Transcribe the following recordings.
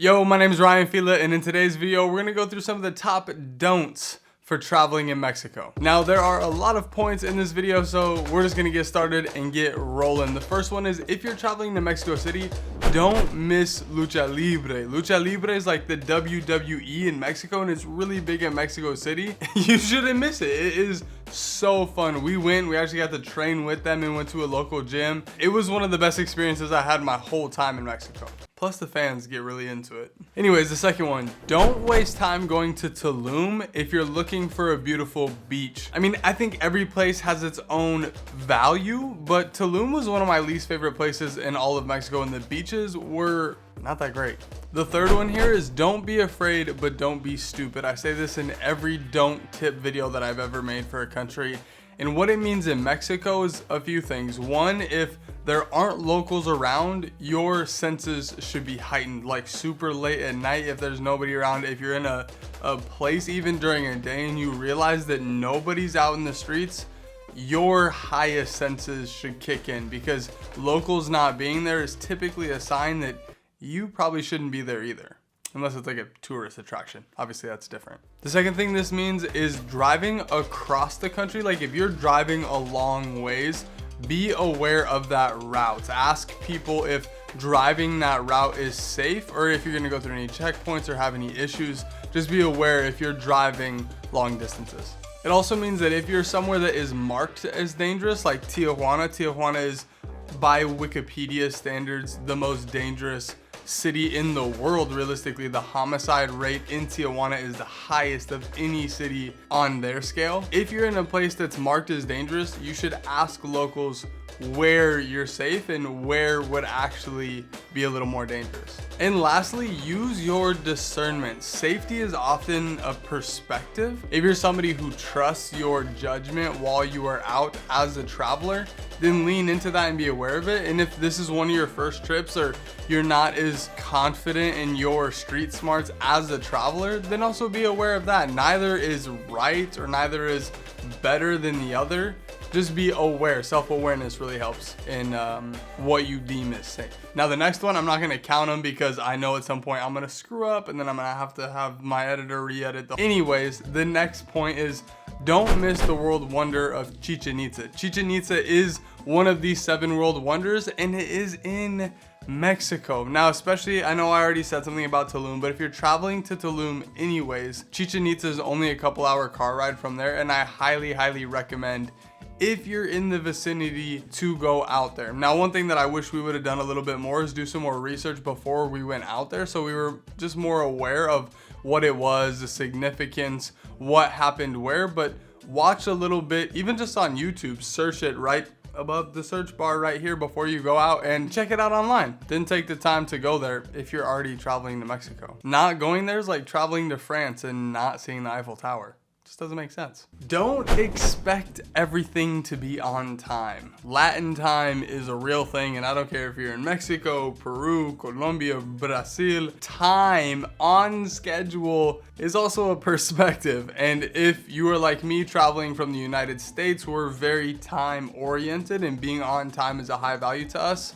Yo, my name is Ryan Fila, and in today's video, we're gonna go through some of the top don'ts for traveling in Mexico. Now, there are a lot of points in this video, so we're just gonna get started and get rolling. The first one is, if you're traveling to Mexico City, don't miss Lucha Libre. Lucha Libre is like the WWE in Mexico, and it's really big in Mexico City. You shouldn't miss it. It is so fun. We actually got to train with them and went to a local gym. It was one of the best experiences I had my whole time in Mexico. Plus the fans get really into it. Anyways, the second one, don't waste time going to Tulum if you're looking for a beautiful beach. I mean, I think every place has its own value, but Tulum was one of my least favorite places in all of Mexico, and the beaches were not that great. The third one here is, don't be afraid, but don't be stupid. I say this in every don't tip video that I've ever made for a country. And what it means in Mexico is a few things. One, if there aren't locals around, your senses should be heightened, like super late at night if there's nobody around. If you're in a place even during a day and you realize that nobody's out in the streets, your highest senses should kick in, because locals not being there is typically a sign that you probably shouldn't be there either. Unless it's like a tourist attraction. Obviously that's different. The second thing this means is driving across the country. Like if you're driving a long ways, be aware of that route. Ask people if driving that route is safe, or if you're gonna go through any checkpoints or have any issues. Just be aware if you're driving long distances. It also means that if you're somewhere that is marked as dangerous, like Tijuana is by Wikipedia standards the most dangerous city in the world. Realistically, the homicide rate in Tijuana is the highest of any city on their scale. If you're in a place that's marked as dangerous, you should ask locals where you're safe and where would actually be a little more dangerous. And lastly, use your discernment. Safety is often a perspective. If you're somebody who trusts your judgment while you are out as a traveler, then lean into that and be aware of it. And if this is one of your first trips, or you're not as confident in your street smarts as a traveler, then also be aware of that. Neither is right or neither is better than the other. Just be aware. Self-awareness really helps in what you deem as safe. Now the next one, I'm not gonna count them because I know at some point I'm gonna screw up and then I'm gonna have to have my editor re-edit them. Anyways, the next point is, don't miss the world wonder of Chichen Itza. Chichen Itza is one of these 7 world wonders, and it is in Mexico. Now, especially, I know I already said something about Tulum, but if you're traveling to Tulum anyways, Chichen Itza is only a couple-hour car ride from there, and I highly recommend, if you're in the vicinity, to go out there. Now, one thing that I wish we would have done a little bit more is do some more research before we went out there, so we were just more aware of what it was, the significance, what happened where. But watch a little bit, even just on YouTube, search it right above the search bar right here before you go out, and check it out online. Then take the time to go there if you're already traveling to Mexico. Not going there is like traveling to France and not seeing the Eiffel Tower. Just doesn't make sense. Don't expect everything to be on time. Latin time is a real thing, and I don't care if you're in Mexico, Peru, Colombia, Brazil. Time on schedule is also a perspective. And if you are like me traveling from the United States, we're very time oriented, and being on time is a high value to us.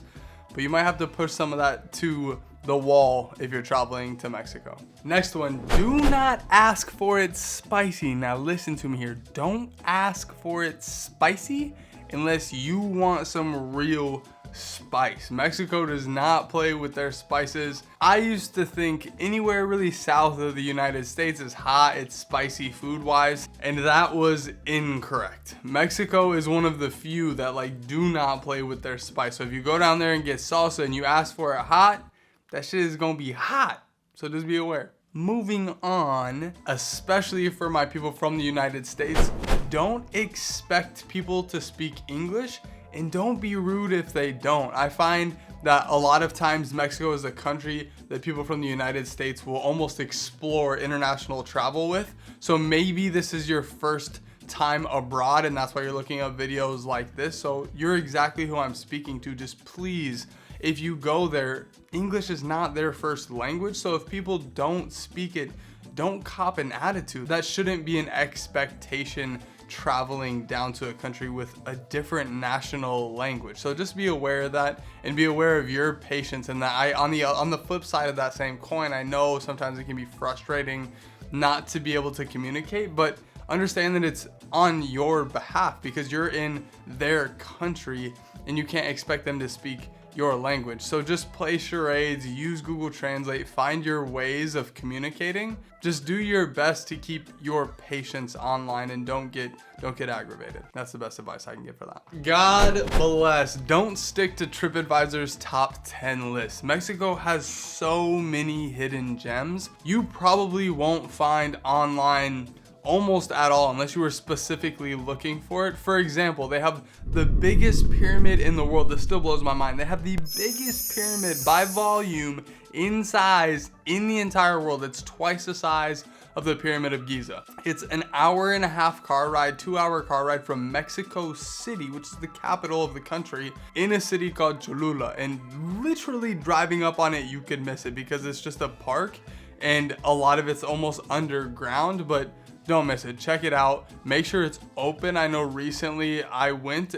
But you might have to push some of that to the wall if you're traveling to Mexico. Next one, do not ask for it spicy. Now listen to me here. Don't ask for it spicy unless you want some real spice. Mexico does not play with their spices. I used to think anywhere really south of the United States is hot, it's spicy food wise, and that was incorrect. Mexico is one of the few that like do not play with their spice. So if you go down there and get salsa and you ask for it hot, that shit is gonna be hot. So just be aware. Moving on, especially for my people from the United States, don't expect people to speak English, and don't be rude if they don't. I find that a lot of times Mexico is a country that people from the United States will almost explore international travel with. So maybe this is your first time abroad, and that's why you're looking at videos like this. So you're exactly who I'm speaking to. Just please, if you go there, English is not their first language. So if people don't speak it, don't cop an attitude. That shouldn't be an expectation traveling down to a country with a different national language. So just be aware of that and be aware of your patience. And that on the flip side of that same coin, I know sometimes it can be frustrating not to be able to communicate, but understand that it's on your behalf because you're in their country and you can't expect them to speak your language. So just play charades, use Google Translate, find your ways of communicating. Just do your best to keep your patience online and don't get aggravated. That's the best advice I can give for that. God bless. Don't stick to TripAdvisor's top 10 list. Mexico has so many hidden gems. You probably won't find online almost at all unless you were specifically looking for it. For example, they have the biggest pyramid in the world. This still blows my mind. They have the biggest pyramid by volume in size in the entire world. It's twice the size of the Pyramid of Giza. It's an 1.5-hour car ride, 2-hour car ride from Mexico City, which is the capital of the country, in a city called Cholula. And literally driving up on it, you could miss it because it's just a park and a lot of it's almost underground, but don't miss it. Check it out. Make sure it's open. I know recently I went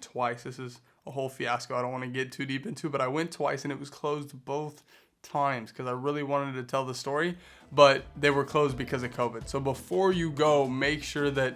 twice. This is a whole fiasco I don't want to get too deep into, but I went twice and it was closed both times because I really wanted to tell the story, but they were closed because of COVID. So before you go, make sure that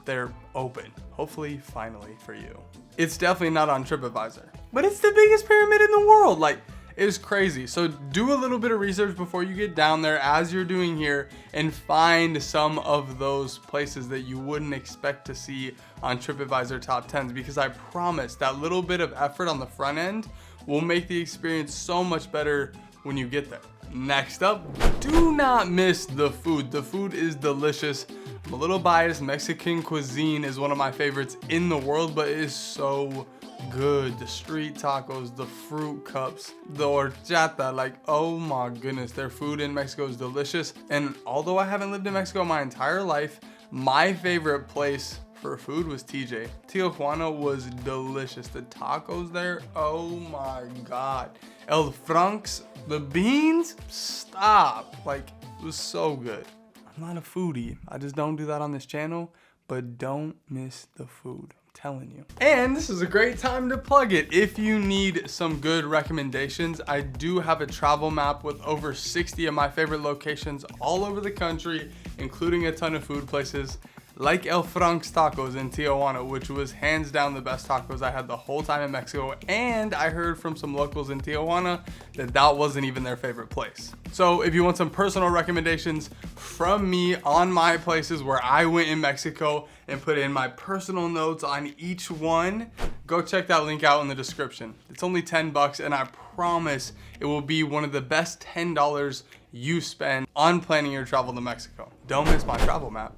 they're open. Hopefully, finally for you. It's definitely not on TripAdvisor, but it's the biggest pyramid in the world. Like, it's crazy. So do a little bit of research before you get down there, as you're doing here, and find some of those places that you wouldn't expect to see on TripAdvisor top 10s, because I promise that little bit of effort on the front end will make the experience so much better when you get there. Next up, do not miss the food. The food is delicious. I'm a little biased. Mexican cuisine is one of my favorites in the world, but it is so good. The street tacos, the fruit cups, the horchata, like, oh my goodness, their food in Mexico is delicious. And although I haven't lived in Mexico my entire life, my favorite place for food was TJ. Tijuana was delicious. The tacos there, oh my god. El Franks, the beans, stop. Like, it was so good. I'm not a foodie. I just don't do that on this channel, but don't miss the food. Telling you. And this is a great time to plug it. If you need some good recommendations, I do have a travel map with over 60 of my favorite locations all over the country, including a ton of food places like El Frank's Tacos in Tijuana, which was hands down the best tacos I had the whole time in Mexico. And I heard from some locals in Tijuana that that wasn't even their favorite place. So if you want some personal recommendations from me on my places where I went in Mexico and put in my personal notes on each one, go check that link out in the description. It's only $10 and I promise it will be one of the best $10 you spend on planning your travel to Mexico. Don't miss my travel map.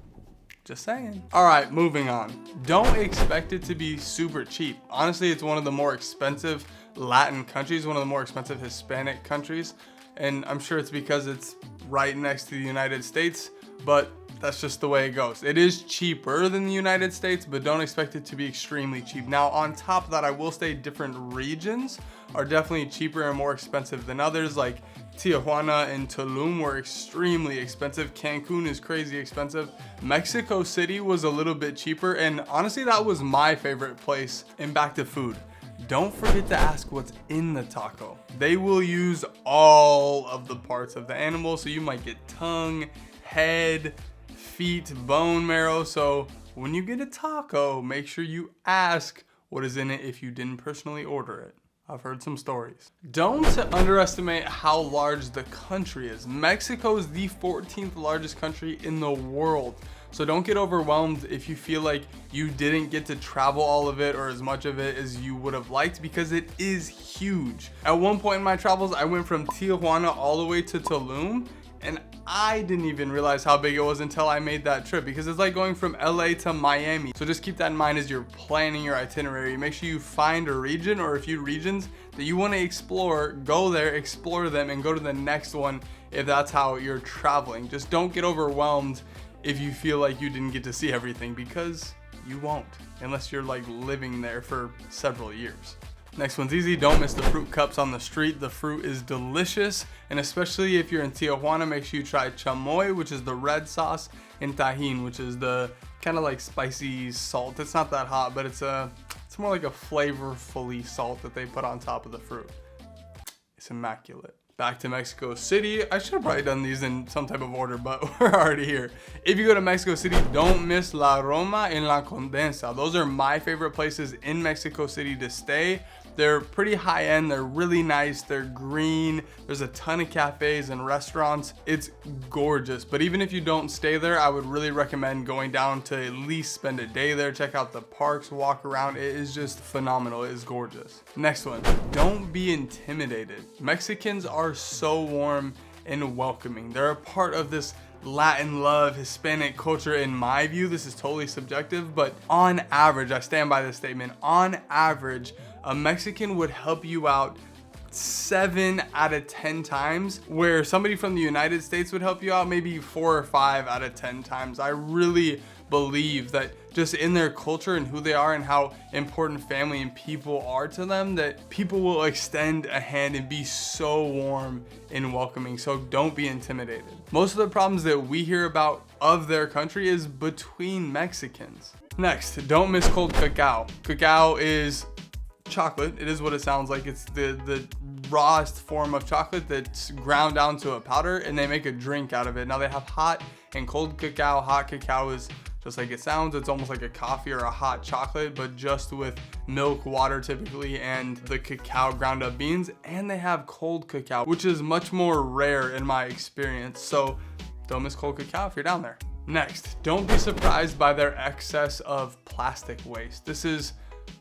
Just saying. All right, moving on. Don't expect it to be super cheap. Honestly, it's one of the more expensive Latin countries, one of the more expensive Hispanic countries. And I'm sure it's because it's right next to the United States, but that's just the way it goes. It is cheaper than the United States, but don't expect it to be extremely cheap. Now, on top of that, I will say different regions are definitely cheaper and more expensive than others. Like Tijuana and Tulum were extremely expensive. Cancun is crazy expensive. Mexico City was a little bit cheaper, and honestly, that was my favorite place. And back to food. Don't forget to ask what's in the taco. They will use all of the parts of the animal, so you might get tongue, head, feet, bone marrow. So when you get a taco, make sure you ask what is in it if you didn't personally order it. I've heard some stories. Don't underestimate how large the country is. Mexico is the 14th largest country in the world. So don't get overwhelmed if you feel like you didn't get to travel all of it or as much of it as you would have liked, because it is huge. At one point in my travels, I went from Tijuana all the way to Tulum, and I didn't even realize how big it was until I made that trip, because it's like going from LA to Miami. So just keep that in mind as you're planning your itinerary. Make sure you find a region or a few regions that you want to explore, go there, explore them, and go to the next one if that's how you're traveling. Just don't get overwhelmed if you feel like you didn't get to see everything, because you won't, unless you're like living there for several years. Next one's easy. Don't miss the fruit cups on the street. The fruit is delicious, and especially if you're in Tijuana, make sure you try chamoy, which is the red sauce, and tajin, which is the kind of like spicy salt. It's not that hot, but it's more like a flavorfully salt that they put on top of the fruit. It's immaculate. Back to Mexico City. I should have probably done these in some type of order, but we're already here. If you go to Mexico City, don't miss La Roma and La Condensa. Those are my favorite places in Mexico City to stay. They're pretty high end, they're really nice, they're green, there's a ton of cafes and restaurants. It's gorgeous, but even if you don't stay there, I would really recommend going down to at least spend a day there, check out the parks, walk around. It is just phenomenal, it is gorgeous. Next one, don't be intimidated. Mexicans are so warm and welcoming. They're a part of this Latin love, Hispanic culture. In my view, this is totally subjective, but on average, I stand by this statement, on average, a Mexican would help you out 7 out of 10 times, where somebody from the United States would help you out maybe 4 or 5 out of 10 times. I really believe that just in their culture and who they are and how important family and people are to them, that people will extend a hand and be so warm and welcoming. So don't be intimidated. Most of the problems that we hear about of their country is between Mexicans. Next, don't miss cold cacao. Cacao is chocolate. It is what it sounds like. It's the rawest form of chocolate that's ground down to a powder, and they make a drink out of it. Now they have hot and cold cacao. Hot cacao is just like it sounds. It's almost like a coffee or a hot chocolate, but just with milk, water typically, and the cacao ground up beans. And they have cold cacao, which is much more rare in my experience. So don't miss cold cacao if you're down there. Next, don't be surprised by their excess of plastic waste. This is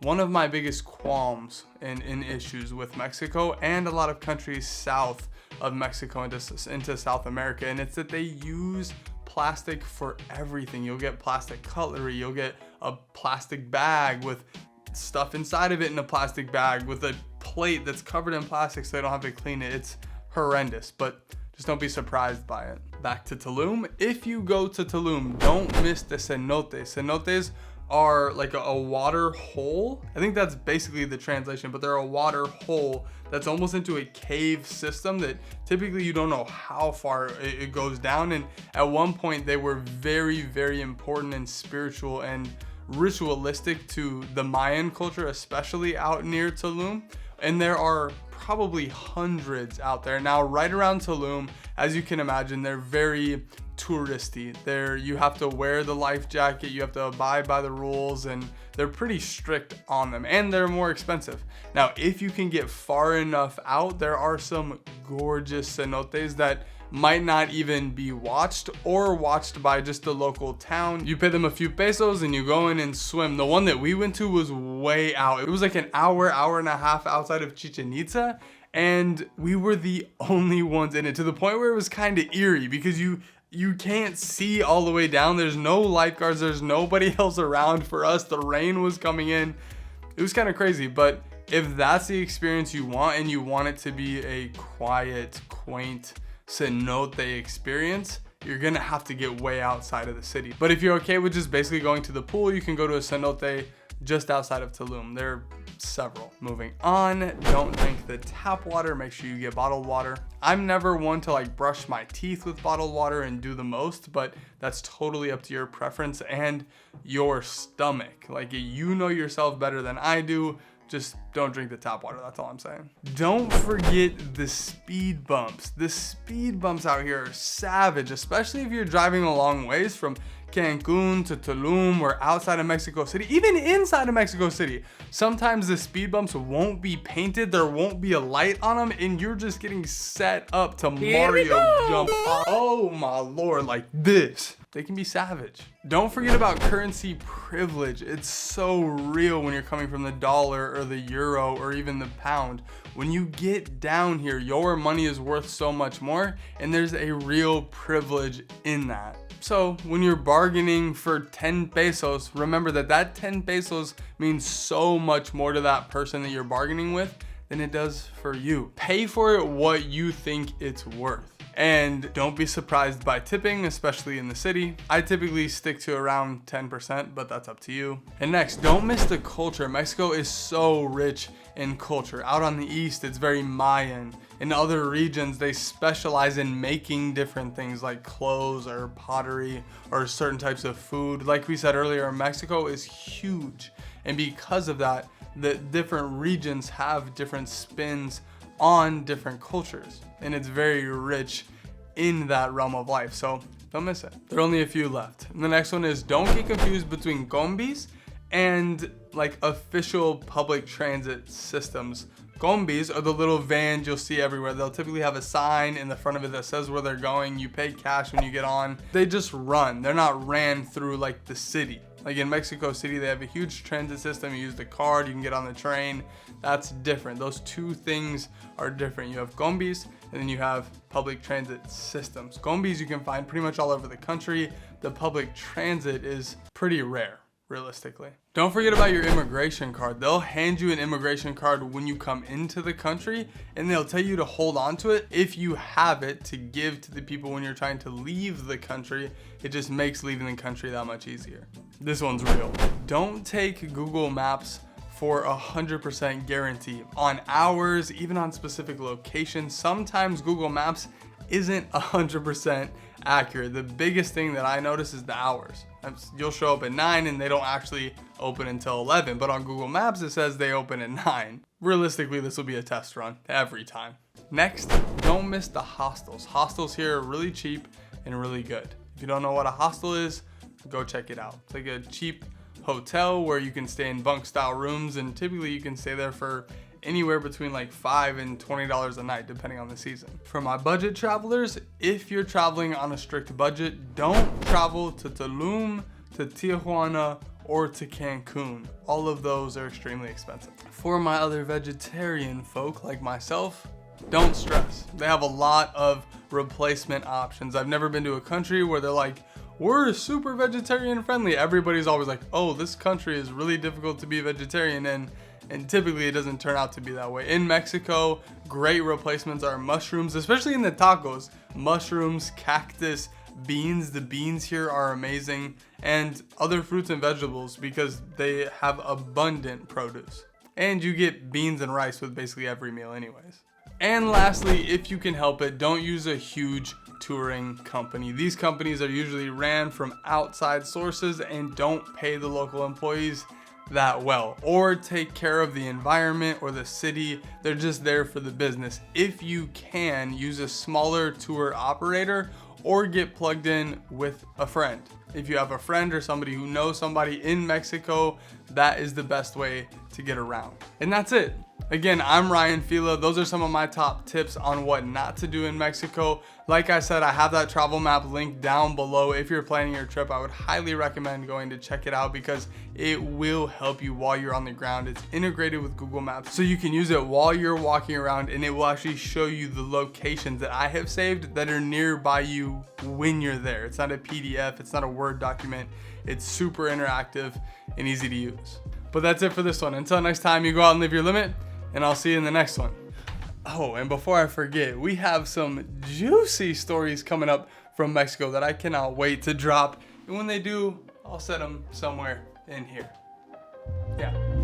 one of my biggest qualms and issues with Mexico and a lot of countries south of Mexico into South America, and it's that they use plastic for everything. You'll get plastic cutlery, you'll get a plastic bag with stuff inside of it in a plastic bag with a plate that's covered in plastic so they don't have to clean it. It's horrendous, but just don't be surprised by it. Back to Tulum. If you go to Tulum, don't miss the cenotes. Cenotes are like a water hole. I think that's basically the translation, but they're a water hole that's almost into a cave system that typically you don't know how far it goes down. And at one point they were very, very important and spiritual and ritualistic to the Mayan culture, especially out near Tulum. And there are probably hundreds out there. Now, right around Tulum, as you can imagine, they're very touristy. You have to wear the life jacket, you have to abide by the rules, and they're pretty strict on them, and they're more expensive. Now, if you can get far enough out, there are some gorgeous cenotes that might not even be watched or watched by just the local town. You pay them a few pesos and you go in and swim. The one that we went to was way out. It was like an hour and a half outside of Chichen Itza, and we were the only ones in it, to the point where it was kind of eerie because you can't see all the way down. There's no lifeguards, there's nobody else around for us. The rain was coming in. It was kind of crazy, but if that's the experience you want and you want it to be a quiet, quaint cenote experience, you're gonna have to get way outside of the city. But if you're okay with just basically going to the pool, you can go to a cenote just outside of Tulum. There are several. Moving on, don't drink the tap water. Make sure you get bottled water. I'm never one to like brush my teeth with bottled water and do the most, but that's totally up to your preference and your stomach. Like, you know yourself better than I do. Just don't drink the tap water, that's all I'm saying. Don't forget the speed bumps. The speed bumps out here are savage, especially if you're driving a long ways from Cancun to Tulum or outside of Mexico City, even inside of Mexico City. Sometimes the speed bumps won't be painted, there won't be a light on them, and you're just getting set up to Mario jump off. Oh my lord, like this. They can be savage. Don't forget about currency privilege. It's so real when you're coming from the dollar or the euro or even the pound. When you get down here, your money is worth so much more, and there's a real privilege in that. So when you're bargaining for 10 pesos, remember that 10 pesos means so much more to that person that you're bargaining with than it does for you. Pay for it what you think it's worth. And don't be surprised by tipping, especially in the city. I typically stick to around 10%, but that's up to you. And next, don't miss the culture. Mexico is so rich in culture. Out on the east, it's very Mayan. In other regions, they specialize in making different things like clothes or pottery or certain types of food. Like we said earlier, Mexico is huge. And because of that, the different regions have different spins on different cultures, and it's very rich in that realm of life, so don't miss it. There are only a few left. And the next one is don't get confused between combis and like official public transit systems. Combis are the little vans you'll see everywhere. They'll typically have a sign in the front of it that says where they're going. You pay cash when you get on. They just run. They're not ran through like the city. Like in Mexico City, they have a huge transit system. You use the card, you can get on the train. That's different. Those two things are different. You have combis and then you have public transit systems. Combis you can find pretty much all over the country. The public transit is pretty rare, realistically. Don't forget about your immigration card. They'll hand you an immigration card when you come into the country, and they'll tell you to hold on to it if you have it to give to the people when you're trying to leave the country. It just makes leaving the country that much easier. This one's real. Don't take Google Maps for 100% guarantee on hours, even on specific locations. Sometimes Google Maps isn't 100% accurate. The biggest thing that I notice is the hours. You'll show up at 9 and they don't actually open until 11, but on Google Maps it says they open at 9. Realistically, this will be a test run every time. Next, don't miss the hostels. Hostels here are really cheap and really good. If you don't know what a hostel is, go check it out. It's like a cheap hotel where you can stay in bunk style rooms, and typically you can stay there for anywhere between like $5 and $20 a night, depending on the season. For my budget travelers, if you're traveling on a strict budget, don't travel to Tulum, to Tijuana, or to Cancun. All of those are extremely expensive. For my other vegetarian folk like myself, don't stress. They have a lot of replacement options. I've never been to a country where they're like, we're super vegetarian friendly. Everybody's always like, oh, this country is really difficult to be vegetarian in. And typically it doesn't turn out to be that way. In Mexico, great replacements are mushrooms, especially in the tacos. Mushrooms, cactus, beans. The beans here are amazing. And other fruits and vegetables because they have abundant produce. And you get beans and rice with basically every meal anyways. And lastly, if you can help it, don't use a huge touring company. These companies are usually ran from outside sources and don't pay the local employees that well or take care of the environment or the city. They're just there for the business. If you can, use a smaller tour operator or get plugged in with a friend. If you have a friend or somebody who knows somebody in Mexico, that is the best way to get around. And that's it. Again, I'm Ryan Fila. Those are some of my top tips on what not to do in Mexico. Like I said, I have that travel map linked down below. If you're planning your trip, I would highly recommend going to check it out because it will help you while you're on the ground. It's integrated with Google Maps, so you can use it while you're walking around, and it will actually show you the locations that I have saved that are nearby you when you're there. It's not a PDF, it's not a Word document. It's super interactive and easy to use. But that's it for this one. Until next time, you go out and live your limit, and I'll see you in the next one. Oh, and before I forget, we have some juicy stories coming up from Mexico that I cannot wait to drop. And when they do, I'll set them somewhere in here. Yeah.